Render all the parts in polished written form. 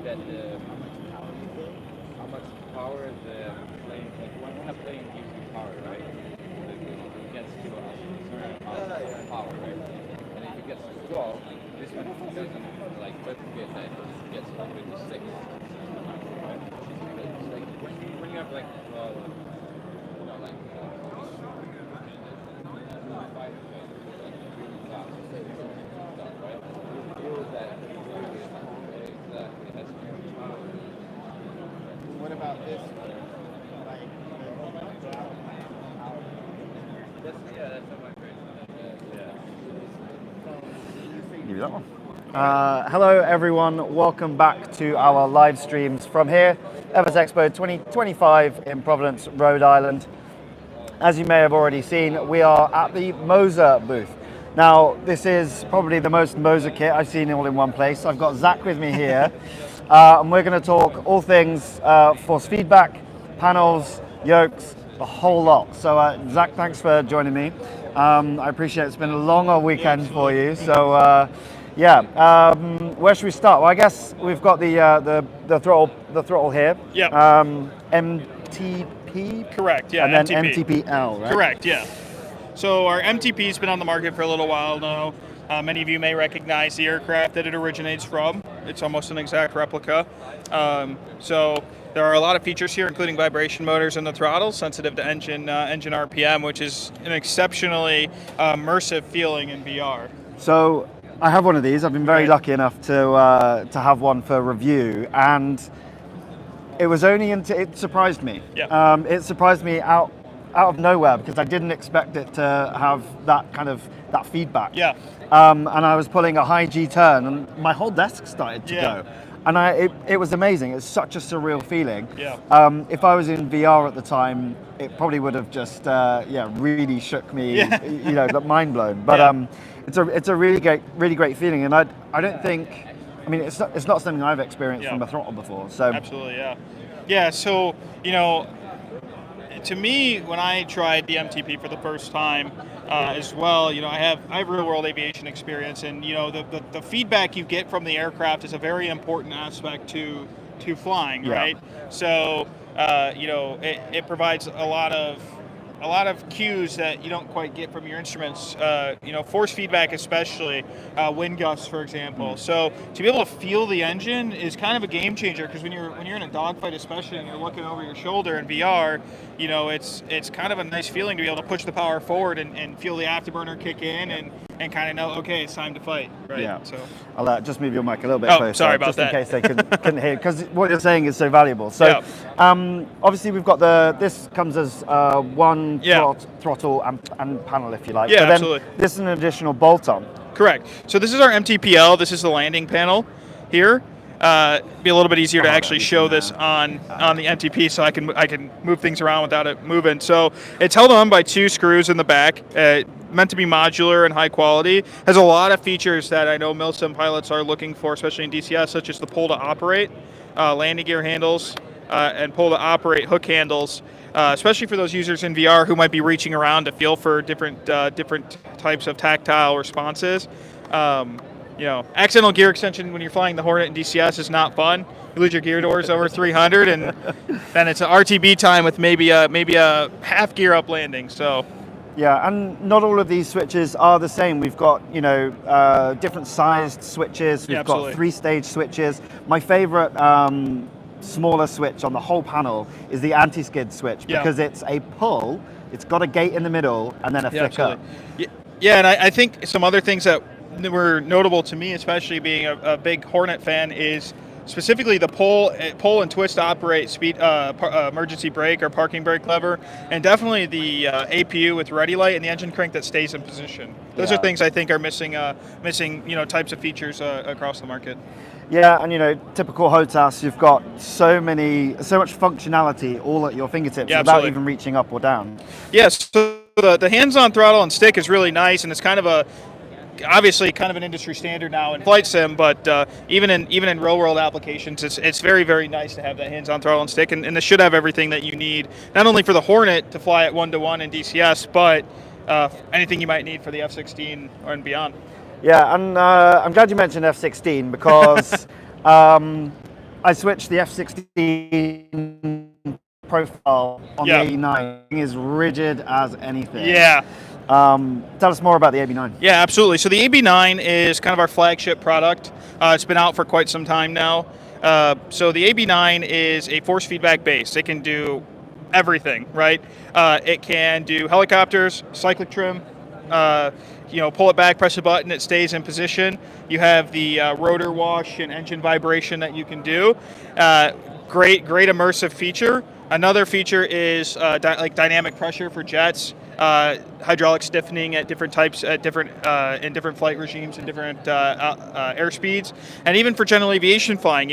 that how much power the plane, like when a plane gives you power, right? It gets to a certain amount of power, right? And if it gets to 12, this one doesn't like replicate that. It gets all the way to 6. Right? It's like when you have like you know like really fast, right? You feel that exactly. That's What about this? that's my favorite. Give you that one. Hello everyone, welcome back to our live streams from here, FlightSimExpo 2025 in Providence, Rhode Island. As you may have already seen, we are at the MOZA booth. Now, this is probably the most MOZA kit I've seen all in one place. I've got Zach with me here, and we're going to talk all things force feedback, panels, yokes, the whole lot. So, Zach, thanks for joining me. I appreciate it's been a longer weekend for you. So, where should we start? Well, I guess we've got the throttle here. Yeah. MTP. Correct. Yeah. And then MTP. MTPL, right? Correct. Yeah. So our MTP's been on the market for a little while now. Many of you may recognize the aircraft that it originates from. It's almost an exact replica. So there are a lot of features here, including vibration motors in the throttle, sensitive to engine RPM, which is an exceptionally immersive feeling in VR. So I have one of these. I've been very lucky enough to have one for review, and it was only it surprised me. Yeah. It surprised me out of nowhere because I didn't expect it to have that feedback. Yeah. And I was pulling a high G turn, and my whole desk started to go. And it was amazing. It's such a surreal feeling. Yeah. If I was in VR at the time, it probably would have just really shook me. You know, mind blown. But it's a really great feeling, and I don't think. I mean, it's not something I've experienced from a throttle before. So absolutely, yeah. Yeah. So to me, when I tried the MTP for the first time as well, I have real world aviation experience, and the feedback you get from the aircraft is a very important aspect to flying, right? So it provides a lot of cues that you don't quite get from your instruments. Force feedback, especially wind gusts, for example. So to be able to feel the engine is kind of a game changer, because when you're in a dogfight, especially, and you're looking over your shoulder in VR, it's kind of a nice feeling to be able to push the power forward and feel the afterburner kick in and kind of know, okay, it's time to fight, right? Yeah. So I'll just move your mic a little bit closer. Sorry about just that. in case they couldn't hear, because what you're saying is so valuable. So obviously we've got this comes as one throttle and panel, if you like. Yeah, but then absolutely. This is an additional bolt-on. Correct. So this is our MTPL. This is the landing panel here. Be a little bit easier to actually show this on the MTP, so I can move things around without it moving. So it's held on by 2 screws in the back. Meant to be modular and high quality. Has a lot of features that I know MilSim pilots are looking for, especially in DCS, such as the pull to operate, landing gear handles, and pull to operate hook handles. Especially for those users in VR who might be reaching around to feel for different types of tactile responses. Accidental gear extension when you're flying the Hornet in DCS is not fun. You lose your gear doors over 300, and then it's an RTB time with maybe a half gear up landing. So. Yeah, and not all of these switches are the same. We've got, different sized switches. We've got 3-stage switches. My favorite smaller switch on the whole panel is the anti-skid switch, because it's a pull, it's got a gate in the middle, and then a flicker. Yeah, and I think some other things that were notable to me, especially being a big Hornet fan, is specifically the pull and twist operate speed emergency brake or parking brake lever, and definitely the APU with ready light and the engine crank that stays in position. Those are things I think are missing types of features across the market. Yeah, and typical HOTAS, you've got so much functionality all at your fingertips without even reaching up or down. Yes, so the hands-on throttle and stick is really nice, and it's obviously kind of an industry standard now in flight sim, but even in real world applications, it's very, very nice to have that hands-on throttle and stick, and this should have everything that you need, not only for the Hornet to fly at 1-to-1 in DCS, but anything you might need for the F-16 and beyond. Yeah, and I'm glad you mentioned F-16, because I switched the F16 profile on Yeah. the 89. It is rigid as anything. Yeah. Tell us more about the AB9. Yeah, absolutely. So the AB9 is kind of our flagship product. It's been out for quite some time now. So the AB9 is a force feedback base. It can do everything, right? It can do helicopters, cyclic trim. Pull it back, press a button, it stays in position. You have the rotor wash and engine vibration that you can do. Great immersive feature. Another feature is dynamic pressure for jets. Hydraulic stiffening at different types, in different flight regimes and different air speeds, and even for general aviation flying.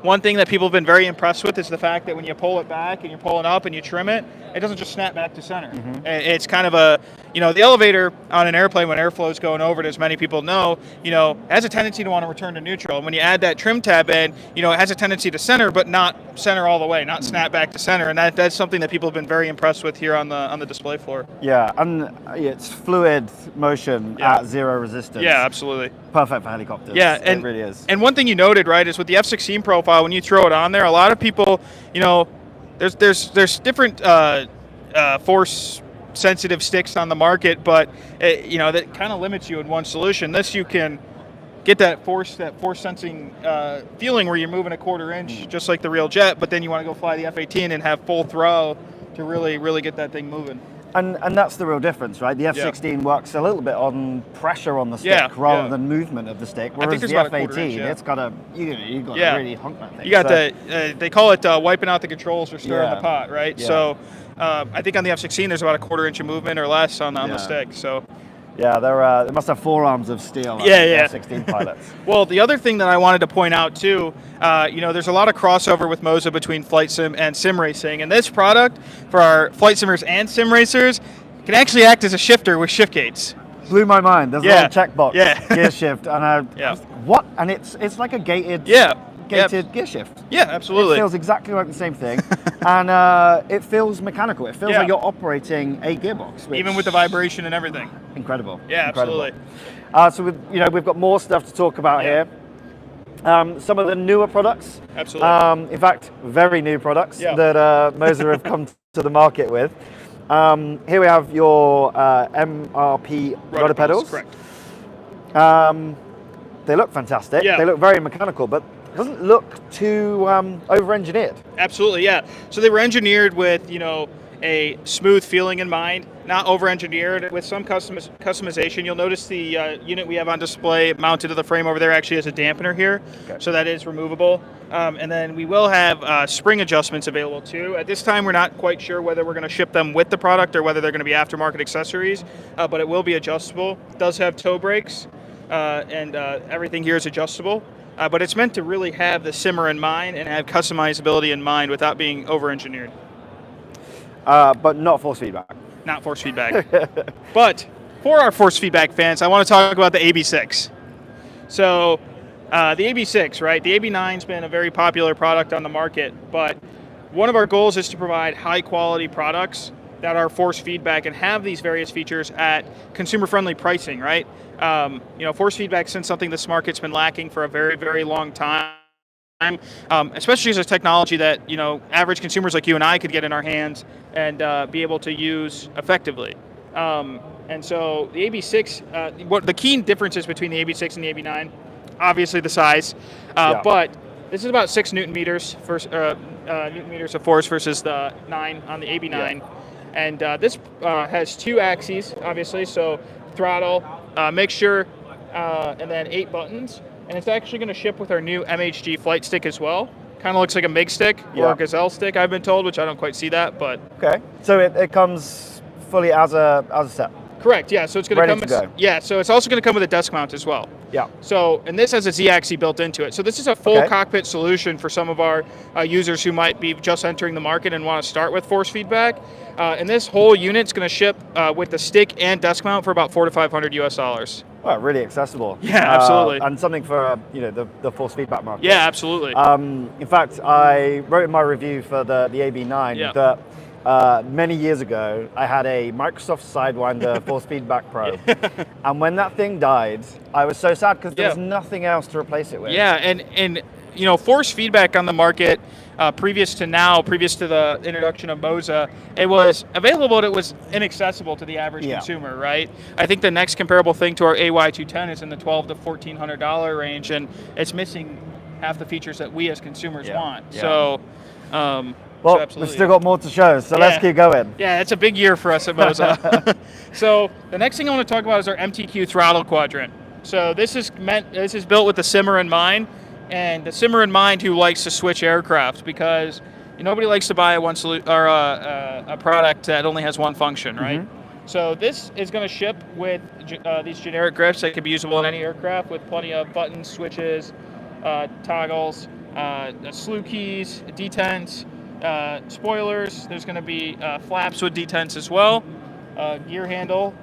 One thing that people have been very impressed with is the fact that when you pull it back and you're pulling up and you trim it, it doesn't just snap back to center. Mm-hmm. It's kind of the elevator on an airplane when airflow is going over it, as many people know, has a tendency to want to return to neutral. And when you add that trim tab in, it has a tendency to center, but not center all the way, not snap back to center. And that's something that people have been very impressed with here on the display floor. Yeah, and it's fluid motion at zero resistance. Yeah, absolutely. Perfect for helicopters. Yeah, it really is. And one thing you noted, right, is with the F16 profile, when you throw it on there, a lot of people, there's different force sensitive sticks on the market, but that kind of limits you in one solution. This you can get that force sensing feeling where you're moving a quarter inch, just like the real jet, but then you want to go fly the F-18 and have full throttle to really get that thing moving. And that's the real difference, right? The F-16 works a little bit on pressure on the stick rather than movement of the stick, whereas the F-18, it's got to you got to really hunk that thing. You got they call it wiping out the contrls or stirring the pot, right? Yeah. So I think on the F-16 there's about a quarter inch of movement or less on the stick. So. Yeah, they must have forearms of steel. F-16 pilots. Well, the other thing that I wanted to point out too, there's a lot of crossover with MOZA between flight sim and sim racing, and this product for our flight simmers and sim racers can actually act as a shifter with shift gates. Blew my mind. There's a little checkbox, gear shift, and what? And it's like a gated. Gated gear shift. Yeah, absolutely. It feels exactly like the same thing, and it feels mechanical. It feels like you're operating a gearbox, even with the vibration and everything. Incredible. Yeah, incredible. Absolutely. So we've got more stuff to talk about here. Some of the newer products. Absolutely. In fact, very new products that MOZA have come to the market with. Here we have your MRP rudder pedals. Correct. They look fantastic. Yeah. They look very mechanical, but it doesn't look too over-engineered. Absolutely, yeah. So they were engineered with, a smooth feeling in mind, not over-engineered, with some customization. You'll notice the unit we have on display mounted to the frame over there actually has a dampener here, so that is removable. And then we will have spring adjustments available too. At this time, we're not quite sure whether we're going to ship them with the product or whether they're going to be aftermarket accessories, but it will be adjustable. It does have toe brakes, and everything here is adjustable. But it's meant to really have the simmer in mind and have customizability in mind without being over-engineered. But not force feedback. Not force feedback. But for our force feedback fans, I want to talk about the AB6. So the AB6, right? The AB9's been a very popular product on the market, but one of our goals is to provide high-quality products that are force feedback and have these various features at consumer-friendly pricing, right? Force feedback's been something this market's been lacking for a very, very long time. Especially as a technology that average consumers like you and I could get in our hands and be able to use effectively. And so the AB6, what the key differences between the AB6 and the AB9, obviously the size, but this is about 6 newton meters of force versus the 9 on the AB9, and this has 2 axes, obviously, so throttle, mixture, and then 8 buttons. And it's actually going to ship with our new MHG flight stick as well. Kind of looks like a MiG stick or a Gazelle stick, I've been told, which I don't quite see that, but okay. So it comes fully as a set. Correct. Yeah. So it's going to come. So it's also going to come with a desk mount as well. Yeah. So and this has a Z-axis built into it. So this is a full cockpit solution for some of our users who might be just entering the market and want to start with force feedback. And this whole unit's going to ship with the stick and desk mount for about $400 to $500 US. Well, really accessible. Yeah, absolutely. And something for the force feedback market. Yeah, absolutely. In fact, I wrote in my review for the AB9 that many years ago I had a Microsoft Sidewinder Force Feedback Pro, and when that thing died, I was so sad because there was nothing else to replace it with. Yeah, and force feedback on the market previous to the introduction of MOZA, it was available, but it was inaccessible to the average consumer, right? I think the next comparable thing to our AY210 is in the $1,200 to $1,400 range, and it's missing half the features that we as consumers want. Yeah. So, well, we've still got more to show, so let's keep going. Yeah, it's a big year for us at MOZA. So the next thing I want to talk about is our MTQ Throttle quadrant. So this is built with the simmer in mind, and the simmer in mind who likes to switch aircraft, because nobody likes to buy a product that only has one function, right? Mm-hmm. So this is going to ship with these generic grips that can be usable in any aircraft, with plenty of buttons, switches, toggles, slew keys, detents, spoilers. There's going to be flaps with detents as well, gear handle,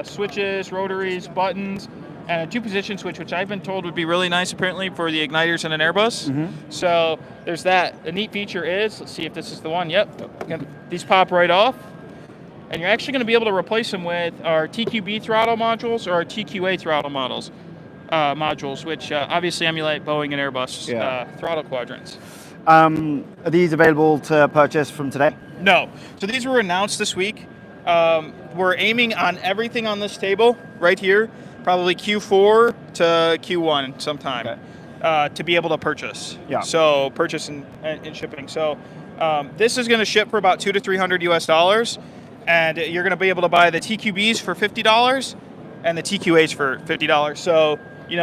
switches, rotaries, buttons, and a 2-position switch, which I've been told would be really nice apparently for the igniters in an Airbus. Mm-hmm. So there's that. The neat feature is, let's see if this is the one. Yep. These pop right off, and you're actually going to be able to replace them with our TQB throttle modules or our TQA throttle modules, which obviously emulate Boeing and Airbus throttle quadrants. Are these available to purchase from today? No. So these were announced this week. We're aiming on everything on this table right here, probably Q4 to Q1 sometime, to be able to purchase. Yeah. So purchase and shipping. So this is going to ship for about $200 to $300 US, and you're going to be able to buy the TQBs for $50 and the TQAs for $50. So you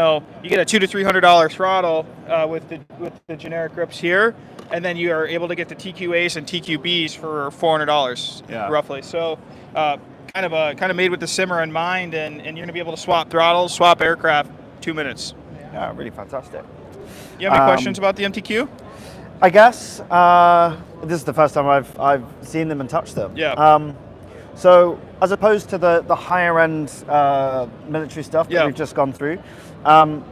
get a $200 to $300 throttle with the generic grips here, and then you are able to get the TQAs and TQBs for $400 roughly. So kind of made with the simmer in mind, and you're going to be able to swap throttles, swap aircraft, 2 minutes. Yeah, really fantastic. You have any questions about the MTQ? I guess this is the first time I've seen them and touched them. Yeah. So as opposed to the higher end military stuff that we've just gone through,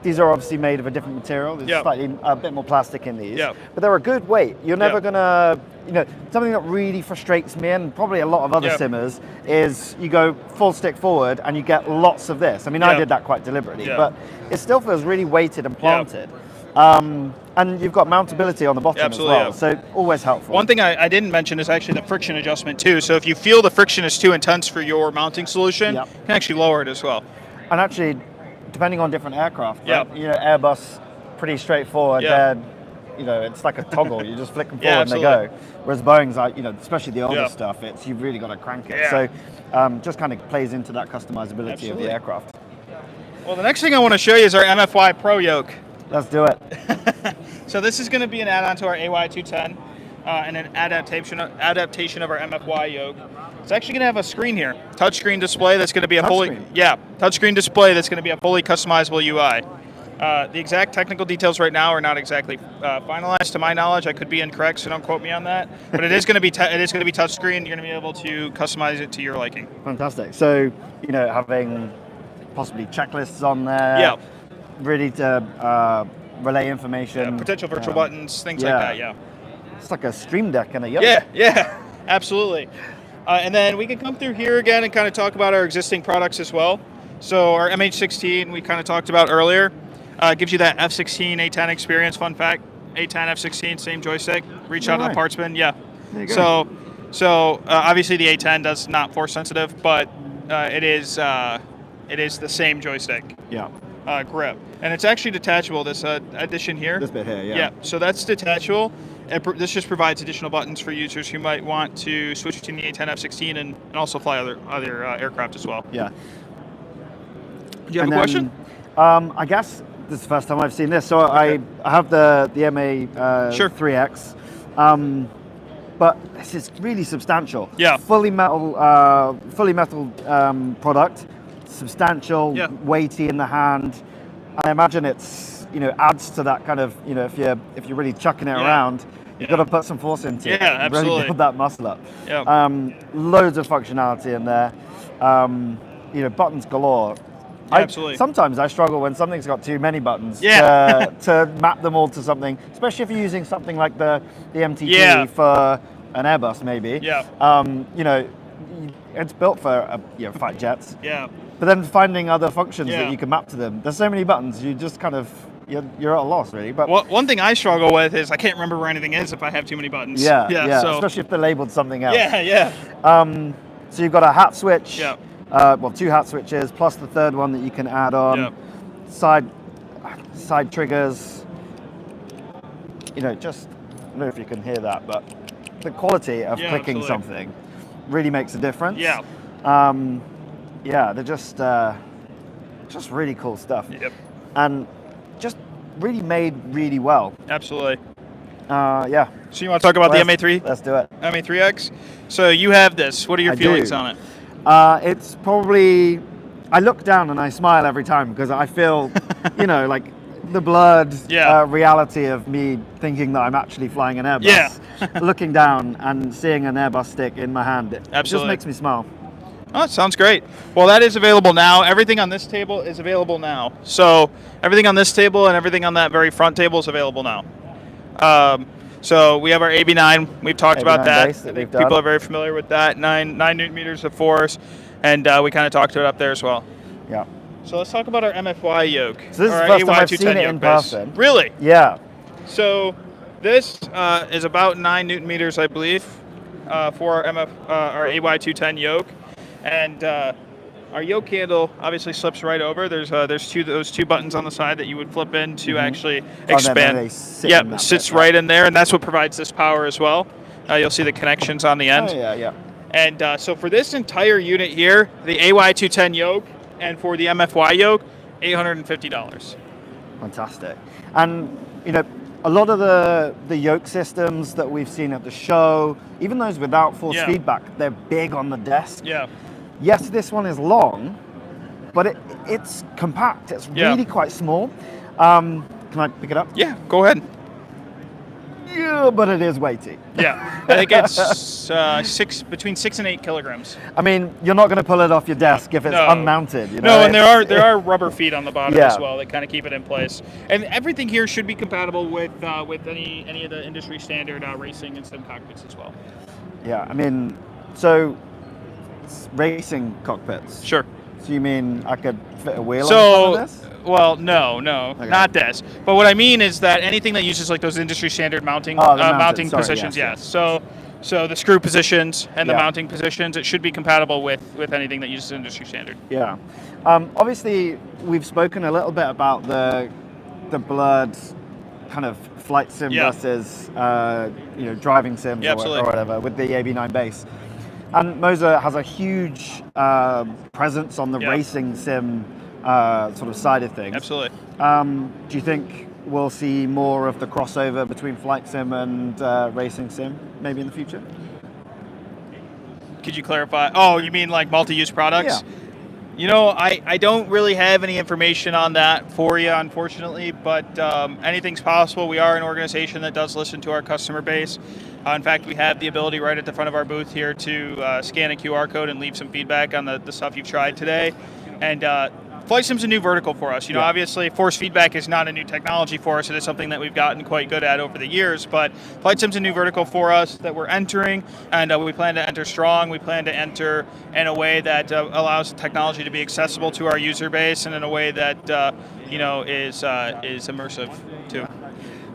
these are obviously made of a different material. There's slightly a bit more plastic in these, but they're a good weight. You're never gonna, something that really frustrates me and probably a lot of other simmers is you go full stick forward and you get lots of this. I mean, I did that quite deliberately, but it still feels really weighted and planted. And you've got mountability on the bottom as well, so always helpful. One thing I didn't mention is actually the friction adjustment too. So if you feel the friction is too intense for your mounting solution, you can actually lower it as well. And actually, depending on different aircraft, Airbus, pretty straightforward. It's like a toggle. You just flick them forward and they go. Whereas Boeing's, especially the older stuff, you've really got to crank it. So just kind of plays into that customizability of the aircraft. Well, the next thing I want to show you is our MFY Pro yoke. Let's do it. So this is going to be an add-on to our AY210 and an adaptation of our MFY yoke. It's actually going to have a screen here, touchscreen display that's going to be a touchscreen display that's going to be a fully customizable UI. The exact technical details right now are not exactly finalized to my knowledge. I could be incorrect, so don't quote me on that. But it is going to be touchscreen. You're going to be able to customize it to your liking. Fantastic. So having possibly checklists on there. Ready to relay information. Potential virtual buttons, things like that, It's like a Stream Deck and a yoke. Yeah, absolutely. And then we can come through here again and kind of talk about our existing products as well. So our MH16 we kind of talked about earlier. Gives you that F16 A10 experience. Fun fact, A10, F16, same joystick. Reach out to the parts bin, There you go. So obviously the A10 does not force sensitive, but it is the same joystick. Grip, and it's actually detachable. This addition here, this bit here, so that's detachable. This just provides additional buttons for users who might want to switch between the A10 F16 and also fly other aircraft as well. Yeah. Do you have a question? I guess this is the first time I've seen this. So I have the MA 3X, but this is really substantial. Fully metal product. Substantial, weighty in the hand. I imagine it's adds to that kind of if you're really chucking it around, you've got to put some force into it. Absolutely. Really build that muscle up. Loads of functionality in there. Buttons galore. Absolutely. Sometimes I struggle when something's got too many buttons to map them all to something, especially if you're using something like the MTP for an Airbus maybe. It's built for fight jets. But then finding other functions that you can map to them. There's so many buttons, you just kind of, you're at a loss really. But one thing I struggle with is I can't remember where anything is if I have too many buttons. Yeah. So, especially if they're labeled something else. Yeah. So you've got a hat switch. Yeah. Well, 2 hat switches plus the third one that you can add on. Yeah. Side triggers. Just I don't know if you can hear that, but the quality of clicking absolutely. something really makes a difference. Yeah. They're just really cool stuff. Yep. And just really made really well. Absolutely. Yeah. So you want to talk about the MA3? Let's do it. MA3X. So you have this. What are your feelings on it? It's probably, I look down and I smile every time because I feel, like the blurred reality of me thinking that I'm actually flying an Airbus. Yeah. Looking down and seeing an Airbus stick in my hand, it just makes me smile. Oh, sounds great. Well, that is available now. Everything on this table is available now. So everything on this table and everything on that very front table is available now. So we have our AB9. We've talked about that. I think people are very familiar with that. 9 Newton meters of force, and we kind of talked to it up there as well. Yeah. So let's talk about our MFY yoke. So this is the first time I've seen it in person. Really? Yeah. So this is about 9 Newton meters, I believe, for our AY210 yoke. And our yoke handle obviously slips right over. There's those two buttons on the side that you would flip in to actually expand. It sits right in there, and that's what provides this power as well. You'll see the connections on the end. Oh, yeah. And so for this entire unit here, the AY210 yoke, and for the MFY yoke, $850. Fantastic. And a lot of the yoke systems that we've seen at the show, even those without force feedback, they're big on the desk. Yeah. Yes, this one is long, but it's compact. It's really quite small. Can I pick it up? Yeah, go ahead. Yeah, but it is weighty. Yeah, I think it's between 6 and 8 kilograms. I mean, you're not going to pull it off your desk if it's unmounted. No, and there are rubber feet on the bottom as well that kind of keep it in place. And everything here should be compatible with any of the industry standard racing and sim cockpits as well. Yeah, I mean, so racing cockpits. Sure. So you mean I could fit a wheel on top of this? Well, no, okay. Not this. But what I mean is that anything that uses like those industry standard mounting positions, yes. So the screw positions and the mounting positions, it should be compatible with anything that uses industry standard. Yeah. Obviously, we've spoken a little bit about the blurred kind of flight sim versus driving sims or whatever with the AB9 base. And MOZA has a huge presence on the racing sim sort of side of things. Absolutely. Do you think we'll see more of the crossover between flight sim and racing sim maybe in the future? Could you clarify? Oh, you mean like multi-use products? Yeah. I don't really have any information on that for you, unfortunately, but anything's possible. We are an organization that does listen to our customer base. In fact, we have the ability right at the front of our booth here to scan a QR code and leave some feedback on the stuff you've tried today. And Flight Sim's a new vertical for us. Obviously, force feedback is not a new technology for us. It is something that we've gotten quite good at over the years. But Flight Sim's a new vertical for us that we're entering, and we plan to enter strong. We plan to enter in a way that allows the technology to be accessible to our user base, and in a way that is immersive too.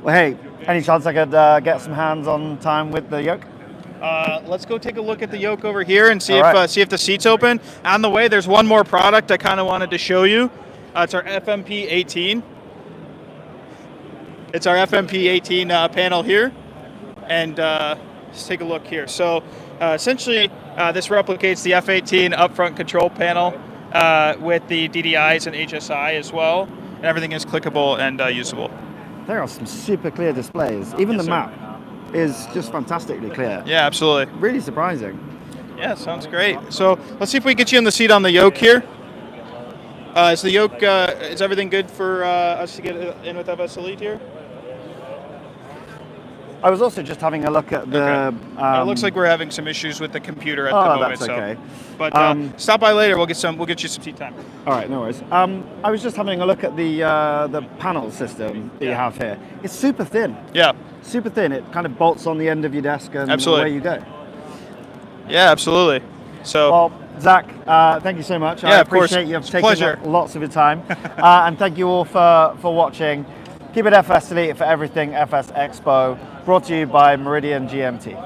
Well, hey, any chance I could get some hands-on time with the yoke? Let's go take a look at the yoke over here and see if the seat's open. On the way, there's one more product I kind of wanted to show you. It's our FMP 18. It's our FMP 18 panel here, and let's take a look here. So essentially, this replicates the F18 upfront control panel with the DDIs and HSI as well, and everything is clickable and usable. There are some super clear displays. Even the map is just fantastically clear. Yeah, absolutely. Really surprising. Yeah, sounds great. So let's see if we can get you in the seat on the yoke here. Is the yoke, is everything good for us to get in with FS Elite here? I was also just having a look at the... it looks like we're having some issues with the computer at the moment. That's okay. But stop by later, we'll get you some seat time. All right, no worries. I was just having a look at the panel system that you have here. It's super thin. Yeah. Super thin. It kind of bolts on the end of your desk and away you go. Yeah, absolutely. So, well, Zach, thank you so much. Yeah, I appreciate you taking lots of your time. And thank you all for watching. Keep it FS Elite for everything FS Expo, brought to you by Meridian GMT.